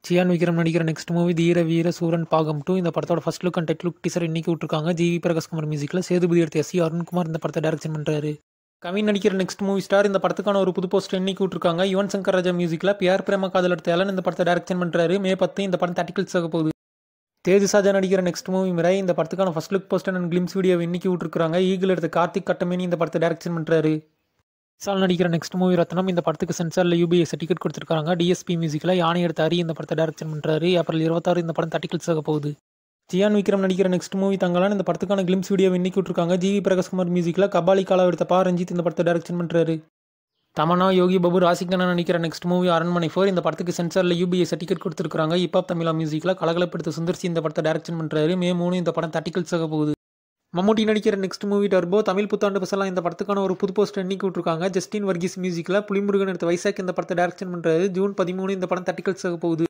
சியான் விக்ரம் நடிக்கிற next movie தீர வீர சூரன் பாகம் 2. இந்த படத்தோட first look and tech look teaser இன்னைக்கு விட்டுருக்காங்க. ஜிவி பிரகாஷ்குமார் மியூசிக்கில் சேதுபதி எடுத்த எஸ் அருண்குமார் இந்த படத்தை டைரக்ஷன் பண்ணுறாரு. கவின் நடிக்கிற நெக்ஸ்ட் மூவி ஸ்டார் இந்த படத்துக்கான ஒரு புது போஸ்டர் இன்னைக்கு விட்டுருக்காங்க. யுவன் சங்கர் ராஜா மியூசிக்கில் பியார் பிரேம காதல் எடுத்த ஏலன் இந்த படத்தை டைரக்ஷன் பண்ணுறாரு. மே 10 இந்த படம் தேட்டிக்கல்ஸ் ஆக போகுது. தேஜ் சாஜா நடிக்கிற நெக்ஸ்ட் மூவி மிராய் இந்த படத்துக்கான first look poster and glimpse video இன்னைக்கு விட்டுருக்காங்க. ஈகிள் எடுத்த கார்த்திக் கட்டமேனி இந்த படத்தை டைரக்ஷன் பண்ணுறாரு. விசால் நடிக்கிற நெக்ஸ்ட் மூவி ரத்னம் இந்த படத்துக்கு சென்சாரில் யூபிஎஸ் டிக்கெட் கொடுத்துருக்காங்க. டிஎஸ்பி மியூசிக்கில் யானை எடுத்த அரி இந்த படத்தை டைரக்ஷன் பண்ணுறாரு. ஏப்ரல் 26 இந்த படம் தேட்டிக்கல்ஸ் ஆக போகுது. சியான் விக்ரம் நடிக்கிற நெக்ஸ்ட் மூவி தங்கலான் இந்த படத்துக்கான கிளிம்ஸ் வீடியோ இன்னைக்கு விட்டுருக்காங்க. ஜிவி பிரகாஷ்குமார் மியூசிக்கில் கபாலி காலா எடுத்த ரஞ்சித் இந்த படத்தை டைரக்ஷன் பண்ணுறாரு. தமன்னா யோகி பாபு ராசிகண்ணா நடிக்கிற நெக்ஸ்ட் மூவி அரண்மனை 4 இந்த படத்துக்கு சென்சாரில் யூபிஎஸ் டிக்கெட் கொடுத்துருக்காங்க. இப்பாப் தமிழா மியூசிக்கில் கலகலப்படுத்த சுந்தர்சி இந்த படத்தை டைரக்ஷன் பண்ணுறாரு. மே 3 இந்த படம் தேட்டிக்கல்ஸ் ஆக போகுது. மம்முட்டி நடிக்கிற நெக்ஸ்ட் மூவி டர்போ தமிழ் புத்தாண்டு பசலாம் இந்த படத்துக்கான ஒரு புது போஸ்டர் இன்னைக்கு விட்டுருக்காங்க. ஜஸ்டின் வர்கீஸ் மியூசிக்கில் புலிமுருகன் எடுத்த வைசாக் இந்த படத்தை டைரக்ஷன் பண்ணுறாரு. ஜூன் 13 இந்த படம் தேட்டிக்கல்ஸ் ஆக போகுது.